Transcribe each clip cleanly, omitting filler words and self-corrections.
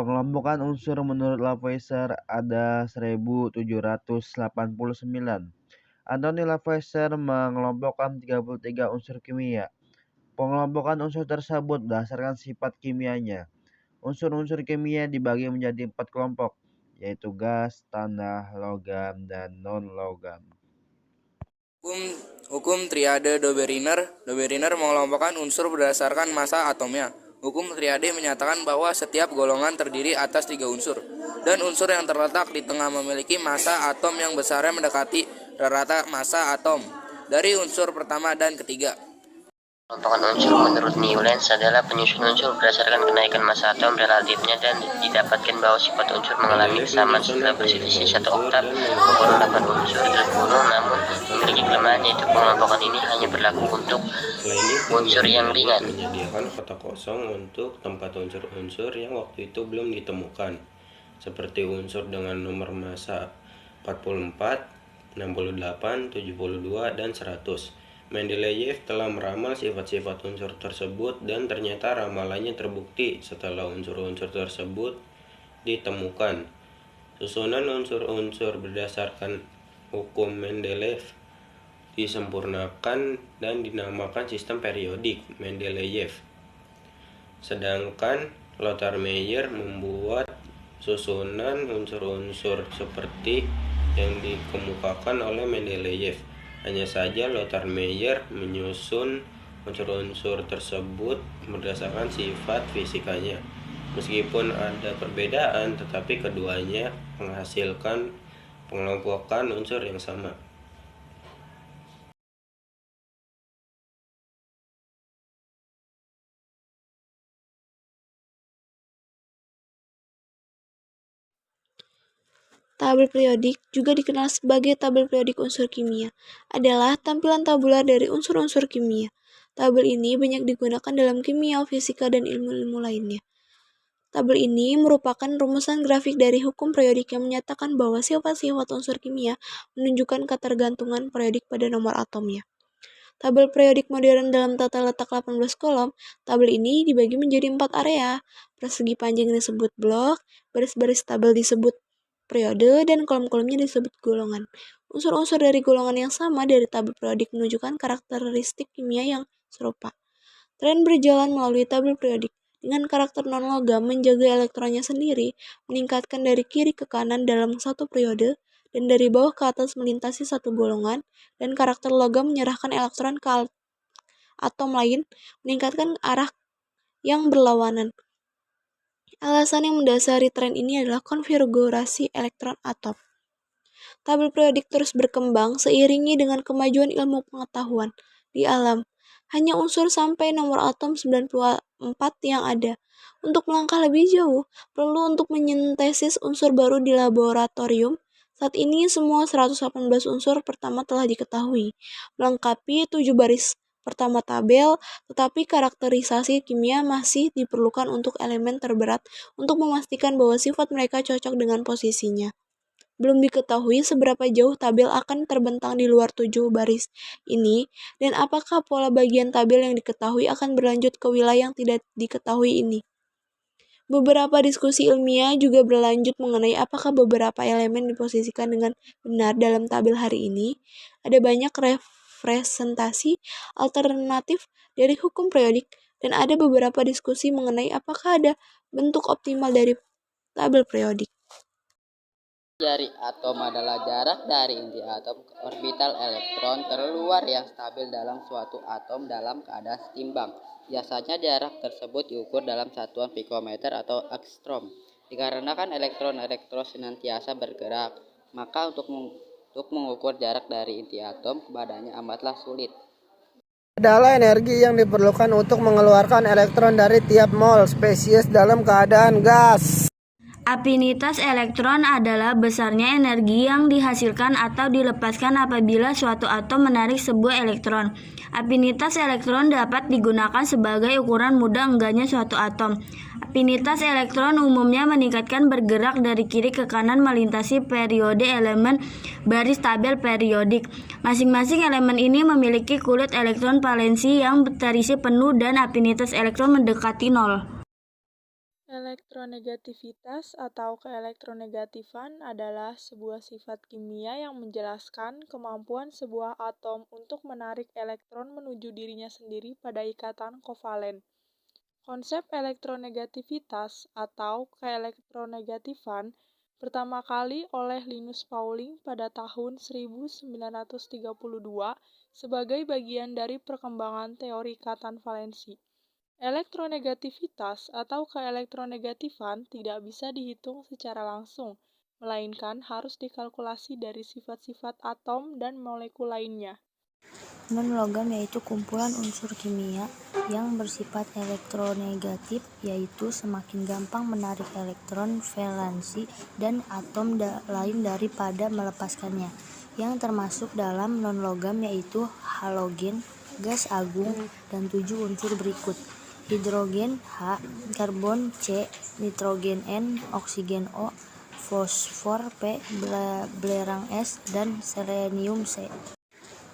Pengelompokan unsur menurut Lavoisier ada 1789. Anthony Lavoisier mengelompokkan 33 unsur kimia. Pengelompokan unsur tersebut berdasarkan sifat kimianya. Unsur-unsur kimia dibagi menjadi 4 kelompok, yaitu gas, tanah, logam, dan non-logam. Hukum triade Dobereiner. Dobereiner mengelompokkan unsur berdasarkan massa atomnya. Hukum triade menyatakan bahwa setiap golongan terdiri atas 3 unsur, dan unsur yang terletak di tengah memiliki massa atom yang besarnya mendekati rata massa atom dari unsur pertama dan ketiga. Pengelompokan unsur menurut Newlands adalah penyusunan unsur berdasarkan kenaikan massa atom relatifnya dan didapatkan bahwa sifat unsur mengalami kesamaan setelah berselisih 1 oktav. Ukuran 8 unsur tergolong namun memiliki kelemahan, yaitu pengelompokan ini hanya berlaku untuk unsur yang ringan. Menyediakan kotak kosong untuk tempat unsur-unsur yang waktu itu belum ditemukan, seperti unsur dengan nomor massa 44, 68, 72, dan 100. Mendeleev telah meramal sifat-sifat unsur tersebut dan ternyata ramalannya terbukti setelah unsur-unsur tersebut ditemukan. Susunan unsur-unsur berdasarkan hukum Mendeleev disempurnakan dan dinamakan sistem periodik Mendeleev. Sedangkan Lothar Meyer membuat susunan unsur-unsur seperti yang dikemukakan oleh Mendeleev. Hanya saja Lothar Meyer menyusun unsur-unsur tersebut berdasarkan sifat fisikanya. Meskipun ada perbedaan, tetapi keduanya menghasilkan pengelompokan unsur yang sama. Tabel periodik, juga dikenal sebagai tabel periodik unsur kimia, adalah tampilan tabular dari unsur-unsur kimia. Tabel ini banyak digunakan dalam kimia, fisika, dan ilmu-ilmu lainnya. Tabel ini merupakan rumusan grafik dari hukum periodik yang menyatakan bahwa sifat-sifat unsur kimia menunjukkan ketergantungan periodik pada nomor atomnya. Tabel periodik modern dalam tata letak 18 kolom, tabel ini dibagi menjadi 4 area. Persegi panjang disebut blok, baris-baris tabel disebut periode, dan kolom-kolomnya disebut golongan. Unsur-unsur dari golongan yang sama dari tabel periodik menunjukkan karakteristik kimia yang serupa. Tren berjalan melalui tabel periodik dengan karakter non-logam menjaga elektronnya sendiri, meningkatkan dari kiri ke kanan dalam satu periode, dan dari bawah ke atas melintasi satu golongan, dan karakter logam menyerahkan elektron ke atom lain, meningkatkan arah yang berlawanan. Alasan yang mendasari tren ini adalah konfigurasi elektron atom. Tabel periodik terus berkembang seiringi dengan kemajuan ilmu pengetahuan di alam. Hanya unsur sampai nomor atom 94 yang ada. Untuk melangkah lebih jauh, perlu untuk menyintesis unsur baru di laboratorium. Saat ini semua 118 unsur pertama telah diketahui, melengkapi 7 baris pertama tabel, tetapi karakterisasi kimia masih diperlukan untuk elemen terberat untuk memastikan bahwa sifat mereka cocok dengan posisinya. Belum diketahui seberapa jauh tabel akan terbentang di luar 7 baris ini, dan apakah pola bagian tabel yang diketahui akan berlanjut ke wilayah yang tidak diketahui ini. Beberapa diskusi ilmiah juga berlanjut mengenai apakah beberapa elemen diposisikan dengan benar dalam tabel hari ini. Ada banyak representasi alternatif dari hukum periodik, dan ada beberapa diskusi mengenai apakah ada bentuk optimal dari tabel periodik. Jarak atom adalah jarak dari inti atom ke orbital elektron terluar yang stabil dalam suatu atom dalam keadaan setimbang. Biasanya jarak tersebut diukur dalam satuan pikometer atau angstrom. Dikarenakan elektron-elektron senantiasa bergerak, maka untuk mengukur jarak dari inti atom kepadanya amatlah sulit. Adalah energi yang diperlukan untuk mengeluarkan elektron dari tiap mol spesies dalam keadaan gas. Afinitas elektron adalah besarnya energi yang dihasilkan atau dilepaskan apabila suatu atom menarik sebuah elektron. Afinitas elektron dapat digunakan sebagai ukuran mudah enggaknya suatu atom. Afinitas elektron umumnya meningkatkan bergerak dari kiri ke kanan melintasi periode elemen baris tabel periodik. Masing-masing elemen ini memiliki kulit elektron valensi yang terisi penuh dan afinitas elektron mendekati nol. Elektronegativitas atau keelektronegatifan adalah sebuah sifat kimia yang menjelaskan kemampuan sebuah atom untuk menarik elektron menuju dirinya sendiri pada ikatan kovalen. Konsep elektronegativitas atau keelektronegatifan pertama kali oleh Linus Pauling pada tahun 1932 sebagai bagian dari perkembangan teori ikatan valensi. Elektronegativitas atau keelektronegatifan tidak bisa dihitung secara langsung, melainkan harus dikalkulasi dari sifat-sifat atom dan molekul lainnya. Non-logam yaitu kumpulan unsur kimia yang bersifat elektronegatif, yaitu semakin gampang menarik elektron valensi dan atom lain daripada melepaskannya. Yang termasuk dalam non-logam yaitu halogen, gas agung, dan 7 unsur berikut: hidrogen H, karbon C, nitrogen N, oksigen O, fosfor P, belerang S, dan selenium C.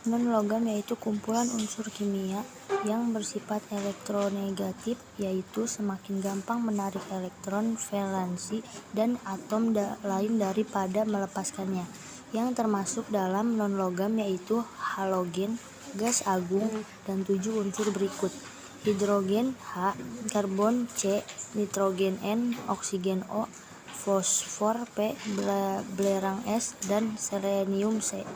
Non-logam yaitu kumpulan unsur kimia yang bersifat elektronegatif, yaitu semakin gampang menarik elektron valensi dan atom lain daripada melepaskannya. Yang termasuk dalam non-logam yaitu halogen, gas agung, dan 7 unsur berikut: hidrogen H, karbon C, nitrogen N, oksigen O, fosfor P, belerang S, dan selenium C.